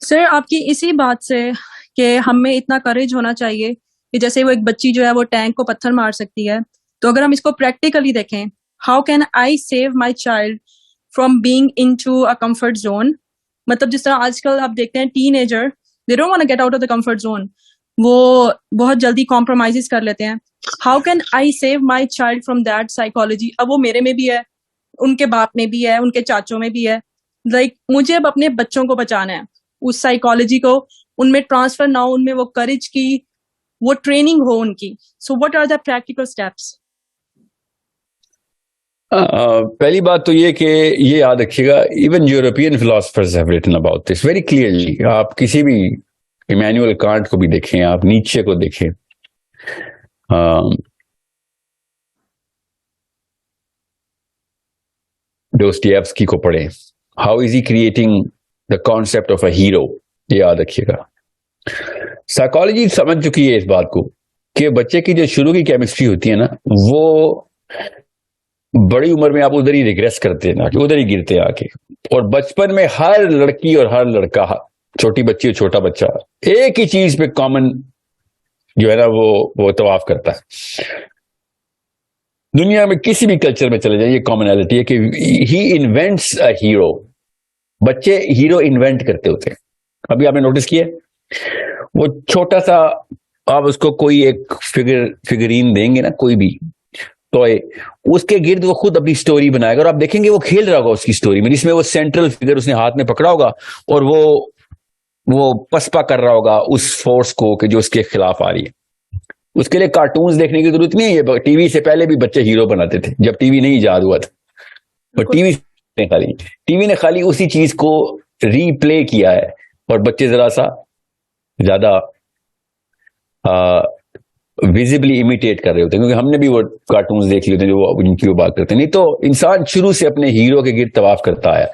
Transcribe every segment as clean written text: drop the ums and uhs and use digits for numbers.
Sir आपकी इसी बात से कि हम में इतना करेज होना चाहिए कि जैसे वो एक बच्ची जो है वो टैंक को पत्थर मार सकती है, तो अगर हम इसको प्रैक्टिकली देखें, how can I save my child from being into a comfort zone. मतलब जिस तरह आजकल आप देखते हैं teenager, they don't want to get out of the comfort zone, वो बहुत जल्दी कॉम्प्रोमाइजेस कर लेते हैं। How can I save my child from that psychology. अब वो मेरे में भी है, उनके बाप में भी है, उनके चाचों में भी है। मुझे अब अपने बच्चों को बचाना है, उस साइकोलॉजी को उनमें ट्रांसफर ना हो, उनमें वो करेज की वो ट्रेनिंग हो उनकी। So what are the practical steps? पहली बात तो ये कि ये याद रखिएगा, even European philosophers have written about this very clearly. आप किसी भी इमैनुअल कांट को भी देखें, आप नीचे को देखें, डोस्टोयेव्स्की को पढ़ें, how is he creating the concept of a hero, ये याद रखिएगा। साइकोलॉजी समझ चुकी है इस बात को कि बच्चे की जो शुरू की केमिस्ट्री होती है ना, वो बड़ी उम्र में आप उधर ही रिग्रेस करते हैं ना, कि उधर ही गिरते हैं आके। और बचपन में हर लड़की और हर लड़का, छोटी बच्ची और छोटा बच्चा, एक ही चीज पे कॉमन जो है ना वो तवाफ करता है। दुनिया में किसी भी कल्चर में चले जाए, ये कॉमनैलिटी है कि ही इन्वेंट्स अ हीरो। बच्चे हीरो इन्वेंट करते होते हैं। अभी आपने नोटिस किया, वो छोटा सा, आप उसको कोई एक फिगरीन देंगे ना, कोई भी टॉय, उसके गिर्द वो खुद अपनी स्टोरी बनाएगा, और आप देखेंगे वो खेल रहा होगा उसकी स्टोरी में, जिसमें वो सेंट्रल फिगर उसने हाथ में पकड़ा होगा और वो पसपा कर रहा होगा उस फोर्स को कि जो उसके खिलाफ आ रही है। उसके लिए कार्टून्स देखने की जरूरत नहीं है। टीवी से पहले भी बच्चे हीरो बनाते थे, जब टीवी नहीं ईजाद हुआ था। और टीवी ने खाली उसी चीज को रीप्ले किया है, और बच्चे जरा सा ज्यादा विजिबली इमिटेट कर रहे होते हैं, क्योंकि हमने भी वो कार्टून्स देख लिए थे जो जिनकी वो बात करते हैं। नहीं तो इंसान शुरू से अपने हीरो के गिर्द तवाफ करता है,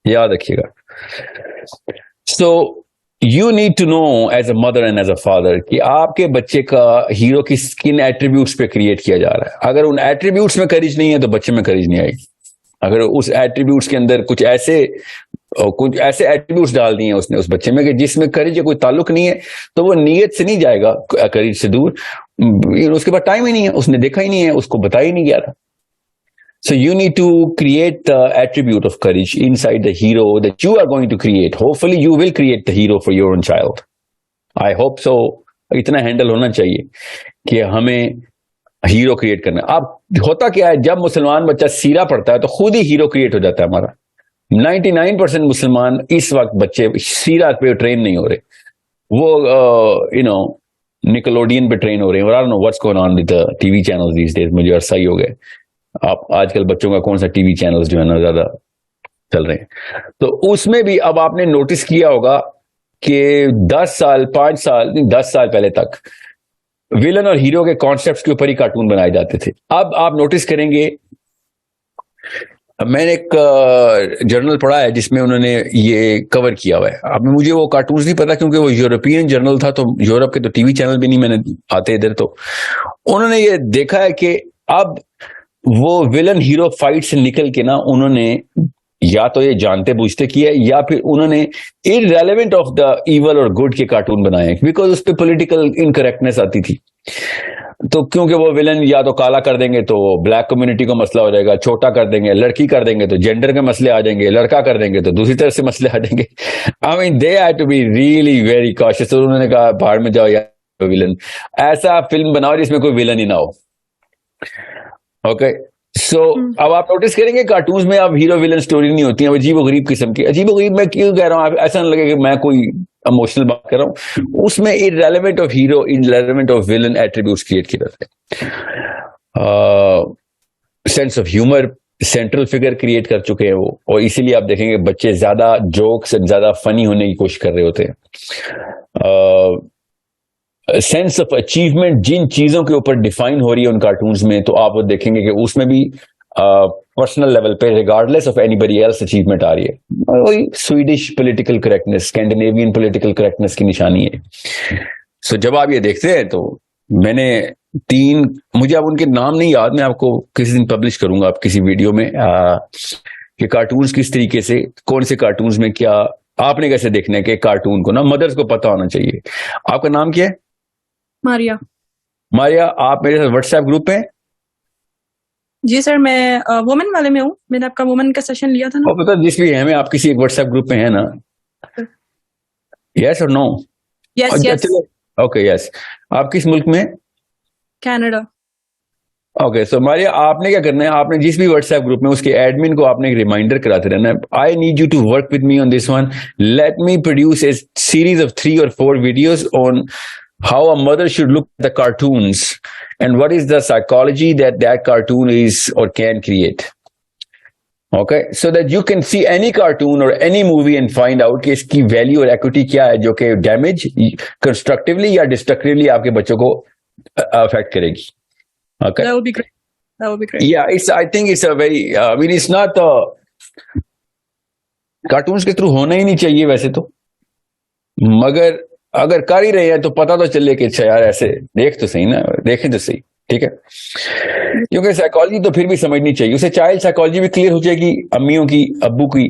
याद रखिएगा। So you need to know as a mother and as a father कि आपके बच्चे का हीरो किन एट्रीब्यूट्स पे क्रिएट किया जा रहा है। अगर उन एट्रीब्यूट्स में करेज नहीं है तो बच्चे में करेज नहीं आएगी। अगर उस एट्रीब्यूट्स के अंदर कुछ ऐसे एट्रीब्यूट्स डाल दिए उसने उस बच्चे में कि जिसमें करेज कोई ताल्लुक नहीं है, तो वो नीयत से नहीं जाएगा करेज से दूर। उसके पास टाइम ही नहीं है, उसने देखा ही नहीं है, उसको बताया ही नहीं गया था। So you need to create the attribute of courage inside the hero that you are going to create. Hopefully you will create the hero for your own child. I hope so. इतना handle होना चाहिए कि हमें hero create करना। अब होता क्या है, जब मुसलमान बच्चा सीरा पढ़ता है तो खुद ही हीरो क्रिएट हो जाता है हमारा। 99% मुसलमान इस वक्त बच्चे सीरा पे ट्रेन नहीं हो रहे, वो निकोलोडियन पे ट्रेन हो रहे हैं। I don't know what's going on with the TV channels these days. मुझे अरसा ही हो गए। आप आजकल बच्चों का कौन सा टीवी चैनल्स जो है ना ज्यादा चल रहे हैं, तो उसमें भी अब आपने नोटिस किया होगा कि 10 साल 5 साल 10 साल पहले तक विलन और हीरो के कॉन्सेप्ट्स के ऊपर ही कार्टून बनाए जाते थे। अब आप नोटिस करेंगे, मैंने एक जर्नल पढ़ा है जिसमें उन्होंने ये कवर किया हुआ है। अब मुझे वो कार्टून्स नहीं पता क्योंकि वो यूरोपियन जर्नल था, तो यूरोप के तो टीवी चैनल भी नहीं मैंने आते इधर। तो उन्होंने ये देखा है कि अब वो विलन हीरो फाइट से निकल के ना, उन्होंने या तो ये जानते बूझते किया या फिर उन्होंने इररेलेवेंट ऑफ द इवल और गुड के कार्टून बनाए, बिकॉज उस पर पॉलिटिकल इनकरेक्टनेस आती थी। तो क्योंकि वो विलन या तो काला कर देंगे तो ब्लैक कम्युनिटी को मसला हो जाएगा, छोटा कर देंगे, लड़की कर देंगे तो जेंडर के मसले आ जाएंगे, लड़का कर देंगे तो दूसरी तरफ से मसले आ जाएंगे। I mean they had to be really very cautious. तो उन्होंने कहा भाड़ में जाओ यार, विलन ऐसा फिल्म बनाओ जिसमें कोई विलन ही ना हो। ओके, सो अब आप नोटिस करेंगे कार्टून्स में अब हीरो विलन स्टोरी नहीं होती है, अजीबो गरीब किस्म की। अजीबो गरीब मैं क्यों कह रहा हूँ, ऐसा ना लगे कि मैं कोई इमोशनल बात कर रहा हूँ। उसमें irrelevant of hero, irrelevant of villain attributes create किए जाते हैं। Sense of humour central figure create कर चुके हैं वो, और इसीलिए आप देखेंगे बच्चे ज्यादा जोक्स ज्यादा फनी होने की कोशिश कर रहे होते हैं। सेंस ऑफ अचीवमेंट जिन चीजों के ऊपर डिफाइन हो रही है उन कार्टून्स में, तो आप वो देखेंगे कि उसमें भी पर्सनल लेवल पे regardless of anybody else achievement आ रही है। वही Swedish political correctness, Scandinavian political correctness की निशानी है। सो जब आप ये देखते हैं तो मैंने मुझे अब उनके नाम नहीं याद, मैं आपको किसी दिन पब्लिश करूंगा आप किसी वीडियो में कि कार्टून्स किस तरीके से, कौन से कार्टून्स में क्या आपने कैसे देखना है कि कार्टून को ना मदर्स को पता होना चाहिए। आपका नाम क्या है? मारिया। मारिया, आप मेरे साथ व्हाट्सएप ग्रुप पे हैं? जी सर, मैं वुमेन वाले में हूँ। मैंने आपका वुमेन का सेशन लिया था ना। और पता जिस भी है मैं आप किसी एक व्हाट्सएप ग्रुप पे हैं ना? यस और no? Yes yes. Okay yes. आप किस मुल्क में? कनाडा। ओके सो मारिया, आपने क्या करना है, आपने जिस भी व्हाट्सएप ग्रुप में उसके एडमिन को आपने एक रिमाइंडर कराते रहना है, I need you to work with me on this one, let me produce a series of 3 or 4 videos on how a mother should look at the cartoons and what is the psychology that cartoon is or can create. Okay, so that you can see any cartoon or any movie and find out कि इसकी value और equity क्या है जो कि damage constructively या destructively आपके बच्चों को अफेक्ट करेगी. Okay, That would be great. That would be great. yeah, I think it's a very I mean it's not cartoons के थ्रू होना ही नहीं चाहिए वैसे तो, मगर अगर कर ही रहे हैं तो पता तो चले कि अच्छा यार ऐसे देख तो सही ना, देखें तो सही, ठीक है. क्योंकि साइकोलॉजी तो फिर भी समझनी चाहिए, उसे चाइल्ड साइकोलॉजी भी क्लियर हो जाएगी अम्मियों की, अब्बू की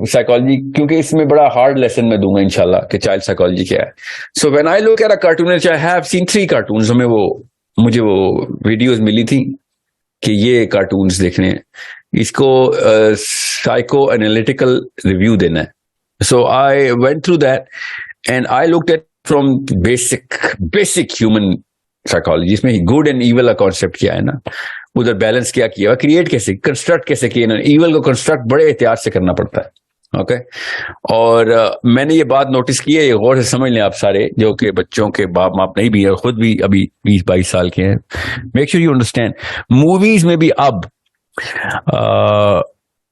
साइकोलॉजी, क्योंकि इसमें बड़ा हार्ड लेसन मैं दूंगा इंशाल्लाह कि चाइल्ड साइकोलॉजी क्या है. So when I look at a cartoon, I have seen 3 cartoons, मुझे वो वीडियोस मिली थी कि ये कार्टून्स देखने हैं, इसको साइको एनालिटिकल रिव्यू देना है. So I went through that and I looked at from basic human psychology, इसमें गुड एंड ईवल का कॉन्सेप्ट क्या है ना, उधर बैलेंस क्या किया, क्रिएट कैसे, कंस्ट्रक्ट कैसे किया ना, ईवल को कंस्ट्रक्ट बड़े एहतियात से करना पड़ता है. ओके, और मैंने ये बात नोटिस की है, ये गौर से समझ लें आप सारे जो कि बच्चों के बाप माप नहीं भी है, खुद भी अभी 20-22 साल के हैं, make sure you understand. Movies में भी अब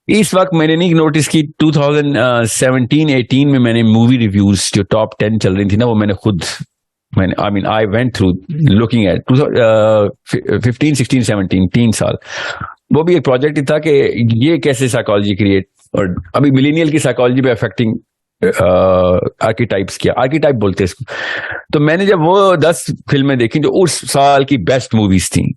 इस वक्त मैंने नहीं नोटिस की, 2017-18 में मैंने मूवी रिव्यूज जो टॉप 10 चल रही थी ना, वो मैंने आई वेंट थ्रू लुकिंग एट 15, 16, 17 3 साल. वो भी एक प्रोजेक्ट ही था कि ये कैसे साइकोलॉजी क्रिएट, और अभी मिलेनियल की साइकोलॉजी पे अफेक्टिंग आर्किटाइप्स किया, आर्किटाइप बोलते हैं इसको. तो मैंने जब वो 10 फिल्में देखी जो उस साल की बेस्ट मूवीज थी,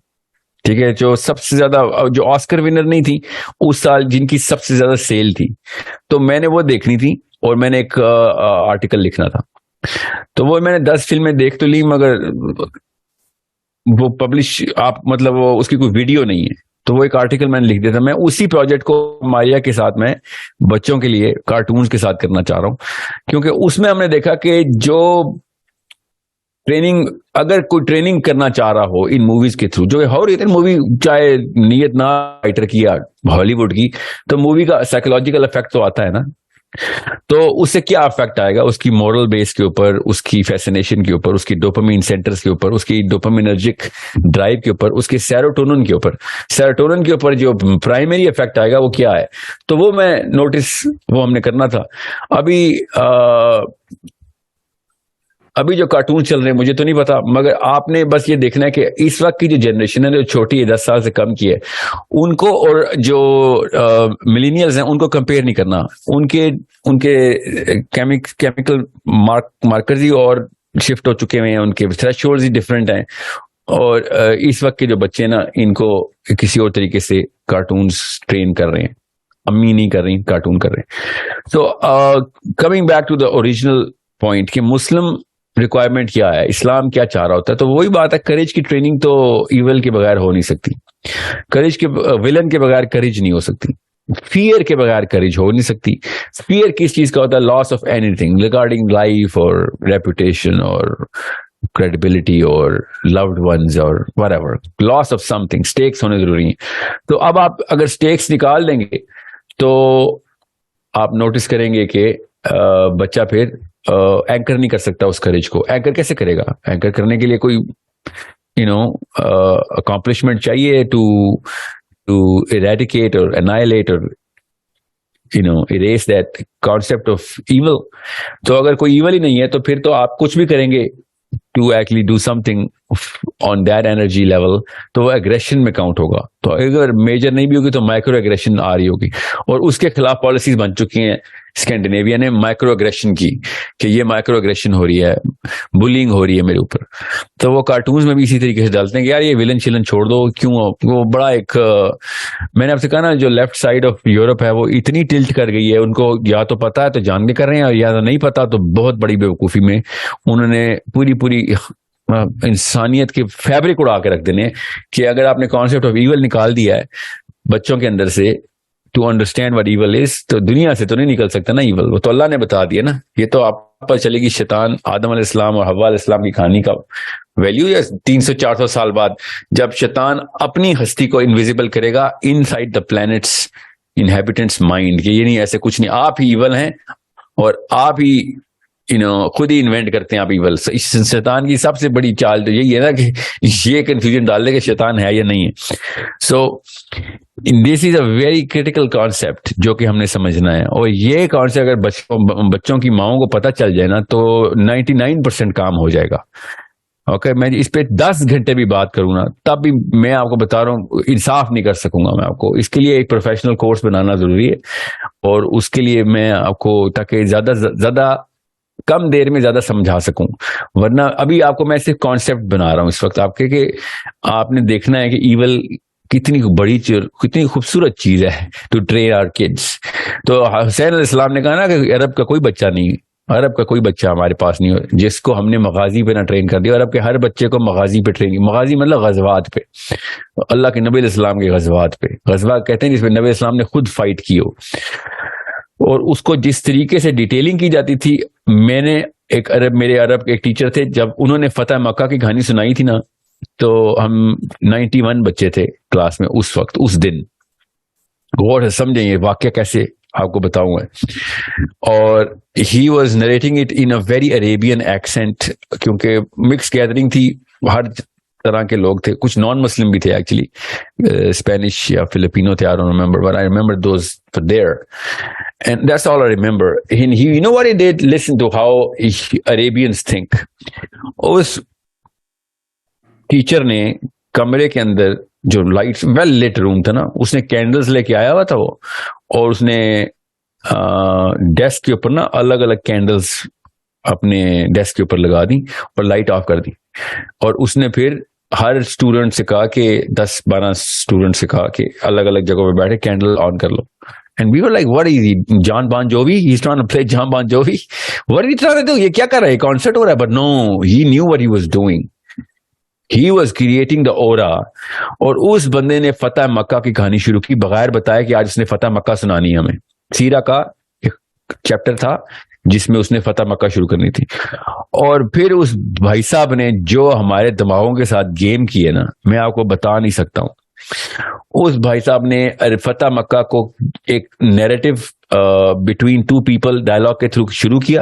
ठीक है, जो सबसे ज्यादा, जो ऑस्कर विनर नहीं थी उस साल, जिनकी सबसे ज्यादा सेल थी, तो मैंने वो देखनी थी और मैंने एक आर्टिकल लिखना था. तो वो मैंने 10 फिल्में देख तो ली, मगर वो पब्लिश आप मतलब वो उसकी कोई वीडियो नहीं है, तो वो एक आर्टिकल मैंने लिख दिया था. मैं उसी प्रोजेक्ट को मारिया के साथ में बच्चों के लिए कार्टून्स के साथ करना चाह रहा हूं, क्योंकि उसमें हमने देखा कि जो ट्रेनिंग, अगर कोई ट्रेनिंग करना चाह रहा हो इन मूवीज के थ्रू, जो हो रही है मूवी, चाहे नीयत ना राइटर की या हॉलीवुड की, तो मूवी का साइकोलॉजिकल इफेक्ट तो आता है ना. तो उससे क्या इफेक्ट आएगा, उसकी मोरल बेस के ऊपर, उसकी फैसिनेशन के ऊपर, उसकी डोपामिन सेंटर्स के ऊपर, उसकी डोपामिनर्जिक ड्राइव के ऊपर, उसके सेरोटोनिन के ऊपर, जो प्राइमरी इफेक्ट आएगा वो क्या है. तो वो मैं नोटिस, वो हमने करना था. अभी जो कार्टून चल रहे हैं मुझे तो नहीं पता, मगर आपने बस ये देखना है कि इस वक्त की जो जनरेशन है, जो छोटी है, 10 साल से कम की है, उनको और जो मिलेनियल्स हैं उनको कंपेयर नहीं करना. उनके केमिकल मार्कर्स ही और शिफ्ट हो चुके हैं, उनके थ्रेशोल्ड्स ही डिफरेंट हैं, और इस वक्त के जो बच्चे ना, इनको किसी और तरीके से कार्टून्स ट्रेन कर रहे हैं, अम्मी नहीं कर रही, कार्टून कर रहे हैं. So coming back to the original point कि मुस्लिम रिक्वायरमेंट क्या है, इस्लाम क्या चाह रहा होता है, तो वही बात है, करेज की ट्रेनिंग तो ईवल के बगैर हो नहीं सकती, करेज के विलन के बगैर करेज नहीं हो सकती, फियर के बगैर करेज हो नहीं सकती. फियर किस चीज का होता है? Loss of anything regarding life और रेपुटेशन और क्रेडिबिलिटी और लव्ड वंस और whatever, loss of something, stakes होने जरूरी है. तो अब आप अगर स्टेक्स निकाल देंगे तो आप नोटिस करेंगे कि बच्चा फिर एंकर नहीं कर सकता उस करेज को. एंकर कैसे करेगा? एंकर करने के लिए कोई अकॉम्प्लिशमेंट चाहिए टू इरेडिकेट और एनाइलेट और erase that concept of evil. तो अगर कोई इवल ही नहीं है तो फिर तो आप कुछ भी करेंगे to actually do something on that energy level, तो वो एग्रेशन में काउंट होगा। तो अगर मेजर नहीं भी होगी तो माइक्रो एग्रेशन आ रही होगी, और उसके खिलाफ पॉलिसीज बन चुकी हैं स्कैंडिनेविया ने माइक्रो एग्रेशन की, कि ये माइक्रो एग्रेशन हो रही है, बुलिंग हो रही है मेरे ऊपर। तो वो कार्टून्स में भी इसी तरीके से डालते हैं कि यार ये विलन शिलन छोड़ दो, क्यों। वो बड़ा एक मैंने आपसे कहा ना, जो लेफ्ट साइड ऑफ यूरोप है वो इतनी टिल्ट कर गई है, उनको या तो पता है तो जान के कर रहे हैं, और या तो नहीं पता तो बहुत बड़ी बेवकूफी में उन्होंने पूरी पूरी इंसानियत के फैब्रिक उड़ा के रख देने, कि अगर आपने कॉन्सेप्ट ऑफ ईवल निकाल दिया है बच्चों के अंदर से, to understand what evil is, तो दुनिया से तो नहीं निकल सकता ना ईवल, वो तो अल्लाह ने बता दिया ना। ये तो आप पर चलेगी शैतान आदम अलैहिस्सलाम और हव्वा अलैहिस्सलाम की कहानी का वैल्यू, या 300-400 साल बाद जब शैतान अपनी हस्ती को इनविजिबल करेगा inside the planets inhabitants mind, कि ये नहीं, ऐसे कुछ नहीं, आप ही ईवल हैं और आप ही खुद ही इन्वेंट करते हैं आप ईवल। इस शैतान की सबसे बड़ी चाल तो यही है ना कि ये कंफ्यूजन डाल दे कि शैतान है या नहीं है। So this is a very critical concept जो कि हमने समझना है, और ये कॉन्सेप्ट अगर बच्चों की माओं को पता चल जाए ना तो 99% काम हो जाएगा। ओके, मैं इस पे 10 घंटे भी बात करूँ ना तब भी मैं आपको बता रहा हूँ इंसाफ नहीं कर सकूंगा मैं आपको। इसके लिए एक प्रोफेशनल कोर्स बनाना जरूरी है, और उसके लिए मैं आपको ताकि ज्यादा कम देर में ज्यादा समझा सकूं, वरना अभी आपको मैं सिर्फ कॉन्सेप्ट बना रहा हूं इस वक्त आपके, कि आपने देखना है कि ईवल कितनी बड़ी कितनी खूबसूरत चीज है टू ट्रेन आवर किड्स। तो हुसैन अलैहिस्सलाम ने कहा ना कि अरब का कोई बच्चा नहीं, अरब का कोई बच्चा हमारे पास नहीं हो जिसको हमने मगाजी पे ना ट्रेन कर दिया। अरब के हर बच्चे को मगाजी पे ट्रेन, मगाजी मतलब गजवात पे, अल्लाह के नबी अलैहिस्सलाम के गजवात पे, गजवा कहते हैं जिसमें नबी अलैहिस्सलाम ने खुद फाइट की हो, और उसको जिस तरीके से डिटेलिंग की जाती थी। मैंने मेरे अरब के एक टीचर थे, जब उन्होंने फतेह मक्का की कहानी सुनाई थी ना, तो हम 91 बच्चे थे क्लास में उस वक्त, उस दिन। गौर से समझें ये वाक्य कैसे आपको बताऊं मैं। और he was narrating it in a very Arabian accent, क्योंकि मिक्स गैदरिंग थी, हर तरह के लोग थे, कुछ नॉन मुस्लिम भी थे एक्चुअली, स्पेनिश या फिलिपिनो थे, I don't remember, but I remember those were there, and that's all I remember. He you know what he did? Listen to how Arabians think. उस टीचर ने कमरे के अंदर जो लाइट्स, वेल लिट रूम था ना, उसने कैंडल्स लेके आया हुआ था वो, और उसने डेस्क के ऊपर ना अलग अलग कैंडल्स अपने डेस्क के ऊपर लगा दी और लाइट ऑफ कर दी, और उसने फिर हर स्टूडेंट से कहा कि 10-12 स्टूडेंट से कहा कि अलग अलग जगहों पे बैठे कैंडल ऑन कर लो। And we were like, what is he, John Bon Jovi? He's trying to play John Bon Jovi. What are you trying to do? ये क्या कर रहा है? कॉन्सर्ट हो रहा है? But no, he knew what he was doing. He was creating the aura. और उस बंदे ने फतेह मक्का की कहानी शुरू की बगैर बताया कि आज उसने फतेह मक्का सुनानी है हमें। सीरा का एक चैप्टर था जिसमें उसने फतेह मक्का शुरू करनी थी, और फिर उस भाई साहब ने जो हमारे दिमागों के साथ गेम की है ना, मैं आपको बता नहीं सकता हूं। उस भाई साहब ने फतेह मक्का को एक narrative between two people dialogue के थ्रू शुरू किया,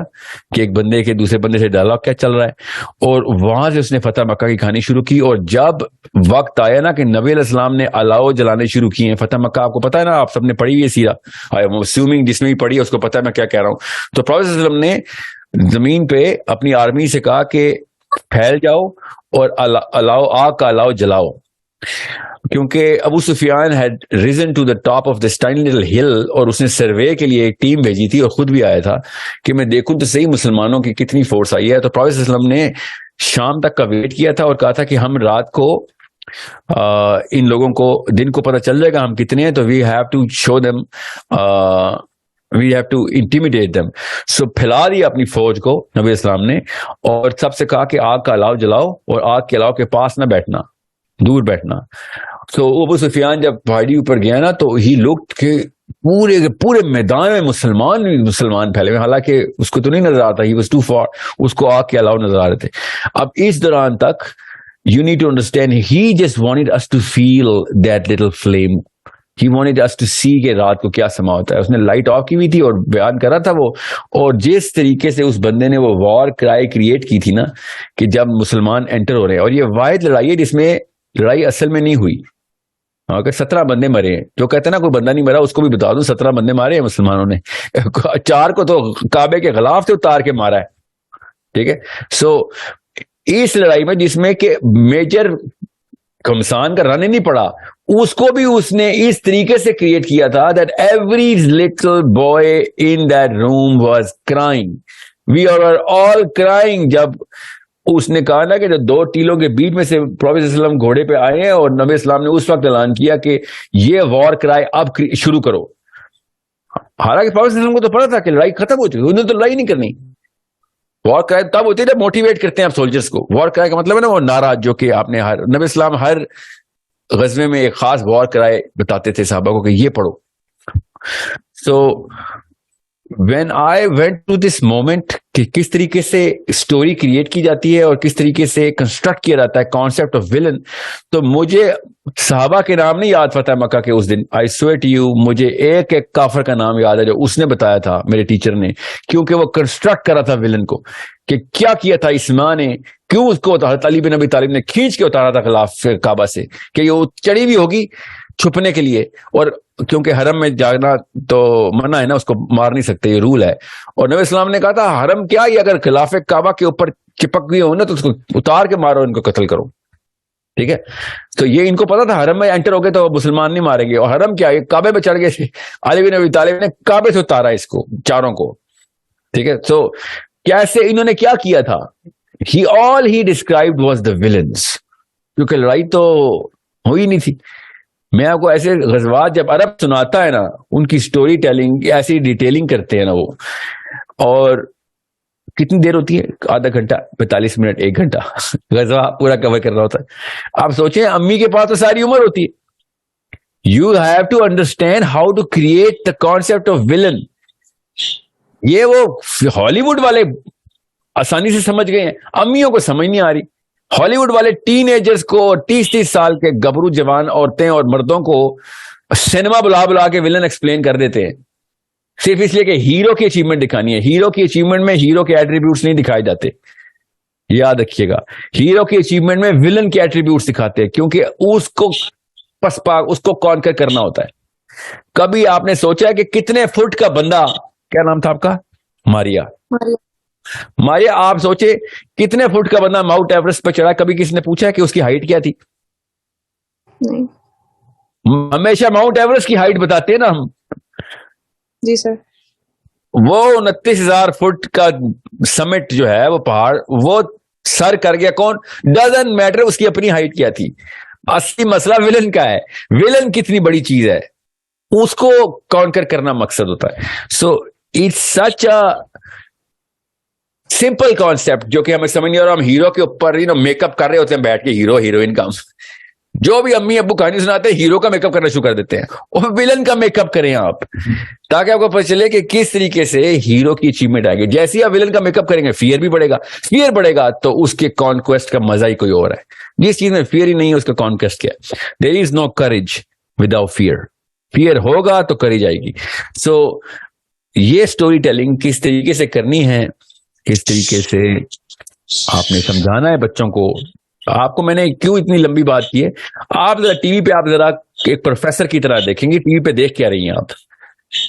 कि एक बंदे के दूसरे बंदे से डायलॉग क्या चल रहा है, और वहां से उसने फतेह मक्का की कहानी शुरू की। और जब वक्त आया ना कि नबी अलैहिस्सलाम ने अलाव जलाने शुरू किए हैं, फतेह मक्का आपको पता है ना, आप सबने पढ़ी हुई है सीरा, आई एम अस्यूमिंग जिसने भी पढ़ी है उसको पता है मैं क्या कह रहा हूं। तो प्रॉफेट सल्लल्लाहु अलैहि वसल्लम ने जमीन पे अपनी आर्मी से कहा कि फैल जाओ और अलाव, आग का अलाव जलाओ, क्योंकि Abu Sufyan had ridden to the top of this tiny little hill, और उसने सर्वे के लिए एक टीम भेजी थी और खुद भी आया था कि मैं देखूं तो सही मुसलमानों की कितनी फोर्स आई है। तो प्रॉफेट सल्लल्लाहु अलैहि वसल्लम ने शाम तक का वेट किया था और कहा था कि हम रात को इन लोगों को दिन को पता चल जाएगा हम कितने हैं, तो we have to show them, we have to intimidate them. So फैला दिया अपनी फौज को नबी इस्लाम ने, और सबसे कहा कि आग का अलाव जलाओ और आग के अलाव के पास ना बैठना, दूर बैठना। तो अबू सुफियान जब पहाड़ी ऊपर गया ना, तो ही लुक्ड के पूरे मैदान में मुसलमान फैले हुए, हालांकि उसको तो नहीं नजर आता, ही वाज टू फार, उसको आग के अलाव नजर आ रहे थे। अब इस दौरान तक you need to understand, he just wanted us to feel that little flame, he wanted us to see के रात को क्या समा होता है। उसने लाइट ऑफ की हुई थी और बयान करा था वो, और जिस तरीके से उस बंदे ने वो वॉर क्राई क्रिएट की थी ना, कि जब मुसलमान एंटर हो रहे हैं, और ये वाहिद लड़ाई है जिसमें लड़ाई असल में नहीं हुई। अगर 17 बंदे मरे हैं, जो कहते हैं ना कोई बंदा नहीं मरा, उसको भी बता दूं 17 बंदे मारे हैं मुसलमानों ने, 4 को तो काबे के खिलाफ से उतार के मारा है, ठीक है। सो इस लड़ाई में जिसमें कि मेजर घमसान का रन ही नहीं पड़ा, उसको भी उसने इस तरीके से क्रिएट किया था that every little boy in that room was crying, we are all crying. जब उसने कहा ना कि जो दो टीलों के बीच में से प्रॉफेट सल्लम घोड़े पे आए हैं और नबी इस्लाम ने उस वक्त ऐलान किया कि ये वॉर क्राई अब शुरू करो। हालांकि प्रॉफेट सल्लम को तो पता था कि लड़ाई खत्म हो चुकी, उन्होंने तो लड़ाई नहीं करनी। वॉर क्राई तब होती है जब मोटिवेट करते हैं आप सोल्जर्स को। वॉर क्राई का मतलब है ना वो नारा जो कि आपने नबी इस्लाम हर गज़वे में एक खास वॉर क्राई बताते थे साहबा को कि ये पढ़ो। सो When I went to this moment कि किस तरीके से स्टोरी क्रिएट की जाती है और किस तरीके से कंस्ट्रक्ट किया जाता है कॉन्सेप्ट ऑफ विलन, तो मुझे सहाबा के नाम नहीं याद फतेह मक्का के उस दिन। आई स्वेयर टू यू, मुझे एक एक काफिर का नाम याद है जो उसने बताया था मेरे टीचर ने, क्योंकि वो कंस्ट्रक्ट करा था विलन को कि क्या किया था इस मां ने, क्यों उसको हज़रत अली बिन अबी तालिब ने खींच के उतारा था खिलाफ काबा से कि ये चढ़ी भी होगी छुपने के लिए, और क्योंकि हरम में जाना तो मना है ना, उसको मार नहीं सकते, ये रूल है। और नबी इस्लाम ने कहा था हरम क्या, ये अगर खिलाफ काबा के ऊपर चिपक गई हो ना तो उसको उतार के मारो, इनको कत्ल करो, ठीक है। तो ये इनको पता था हरम में एंटर हो गए तो मुसलमान नहीं मारेंगे। और हरम क्या, ये काबे पे चढ़ गए, अली बिन अबी तालिब ने काबे से उतारा इसको चारों को, ठीक है। तो कैसे इन्होंने क्या किया था, all he described was the villains, क्योंकि लड़ाई तो हुई नहीं थी। मैं आपको ऐसे गजवात जब अरब सुनाता है ना, उनकी स्टोरी टेलिंग ऐसी डिटेलिंग करते हैं ना वो, और कितनी देर होती है, आधा घंटा, 45 मिनट, 1 घंटा गजवा पूरा कवर करना होता है। आप सोचें अम्मी के पास तो सारी उम्र होती है। You have to understand how to create the concept of villain. ये वो हॉलीवुड वाले आसानी से समझ गए हैं, अम्मियों को समझ नहीं आ रही। हॉलीवुड वाले टीनेजर्स को, 30-30 साल के गबरू जवान औरतें और मर्दों को सिनेमा बुला बुला के विलन एक्सप्लेन कर देते हैं, सिर्फ इसलिए कि हीरो की अचीवमेंट दिखानी है। हीरो की अचीवमेंट में हीरो के एट्रीब्यूट्स नहीं दिखाए जाते, याद रखिएगा। हीरो की अचीवमेंट में विलन के एट्रीब्यूट्स दिखाते हैं, क्योंकि उसको पसपा, उसको कॉन्कर करना होता है। कभी आपने सोचा है कि कितने फुट का बंदा, क्या नाम था आपका, मारिया, आप सोचे कितने फुट का बंदा माउंट एवरेस्ट पर चढ़ा, कभी किसी ने पूछा है कि उसकी हाइट क्या थी? नहीं। हमेशा माउंट एवरेस्ट की हाइट बताते हैं ना हम। जी सर। वो 29,000 फुट का समिट जो है, वो पहाड़, वो सर कर गया कौन, डजंट मैटर उसकी अपनी हाइट क्या थी। असली मसला विलन का है, विलन कितनी बड़ी चीज है, उसको कॉन्कर करना मकसद होता है। So it's such a simple concept जो कि हमें समझ नहीं आ रहा। हम हीरो के ऊपर मेकअप कर रहे होते हैं बैठ के, हीरो हीरोइन का, जो भी अम्मी अब्बू कहानी सुनाते हैं हीरो का मेकअप करना शुरू कर देते हैं, और विलन का मेकअप करें आप, ताकि आपको पता चले कि किस तरीके से हीरो की अचीवमेंट आएगी। जैसे ही आप विलन का मेकअप करेंगे फियर भी बढ़ेगा, फियर बढ़ेगा तो उसके कॉन्क्वेस्ट का मजा ही कोई और है। जिस चीज में फियर ही नहीं है उसका कॉन्क्वेस्ट क्या है? There is no courage without fear, fear होगा तो करेज आएगी। सो ये स्टोरी टेलिंग किस तरीके से करनी है, किस तरीके से आपने समझाना है बच्चों को। आपको मैंने क्यों इतनी लंबी बात की है, आप जरा टीवी पे, आप जरा एक प्रोफेसर की तरह देखेंगे, टीवी पे देख क्या रही हैं आप,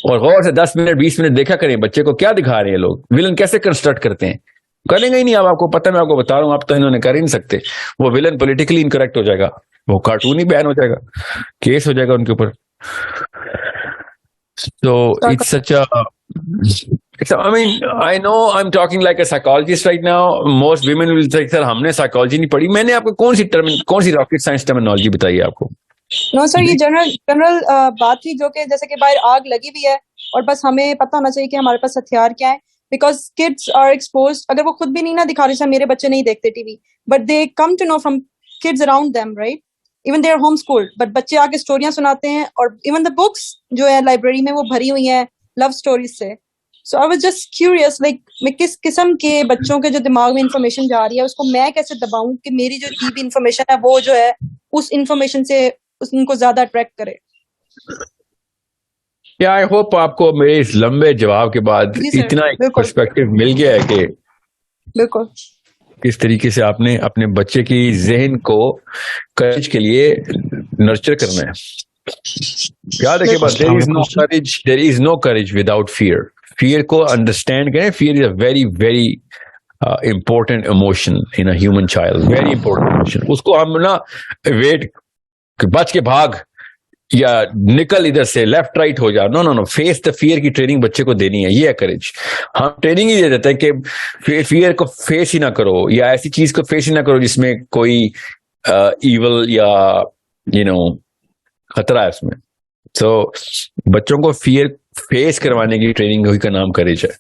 और गौर से 10 मिनट 20 मिनट देखा करें बच्चे को क्या दिखा रहे हैं लोग, विलन कैसे कंस्ट्रक्ट करते हैं। करेंगे ही नहीं आप, आपको पता है, मैं आपको बता रहा हूं, आप तो इन्होंने कर ही नहीं सकते। वो विलन पॉलिटिकली इनकरेक्ट हो जाएगा, वो कार्टून ही बैन हो जाएगा, केस हो जाएगा उनके ऊपर। तो it's such a I mean, I know I'm talking like a psychologist right now. Most women will say, sir हमने साइकोलॉजी नहीं पढ़ी। मैंने आपको कौन सी रॉकेट साइंस टर्मिनोलॉजी बताई है आपको? नो सर, ये जनरल बात थी, जो कि जैसे कि बाहर आग लगी हुई है और बस हमें पता होना चाहिए कि हमारे पास हथियार क्या है। बिकॉज किड्स आर एक्सपोज्ड, अगर वो खुद भी नहीं ना दिखा रहे, मेरे बच्चे नहीं देखते TV, but they come to know from kids around them, right? Even they are home schooled, but बच्चे आके स्टोरियां सुनाते हैं, और इवन द बुक्स जो है लाइब्रेरी में वो भरी हुई है लव स्टोरीज से। So I was just curious, like मैं किस किस्म के बच्चों के जो दिमाग में इंफॉर्मेशन जा रही है उसको मैं कैसे दबाऊं कि मेरी जो दी भी इंफॉर्मेशन है वो जो है उस इंफॉर्मेशन से उनको ज्यादा अट्रैक्ट करे। आई होप आपको मेरे इस लंबे जवाब के बाद इतना एक पर्सपेक्टिव मिल गया है कि बिल्कुल किस तरीके से आपने अपने बच्चे की जहन को करेज के लिए नर्चर करना है। याद रखिए बस, there is no courage without fear. Fear को अंडरस्टैंड करें। Fear is a very very important emotion in a human child, very important emotion. उसको हम ना वेट बच के भाग या निकल इधर से लेफ्ट राइट हो जा, no no no, face the fear की ट्रेनिंग बच्चे को देनी है, ये है करेज। हम ट्रेनिंग ही दे देते हैं कि फियर को फेस ही ना करो, या ऐसी चीज को फेस ही ना करो जिसमें कोई इवल या खतरा है उसमें। तो बच्चों को फियर फेस करवाने की ट्रेनिंग का नाम करेज है।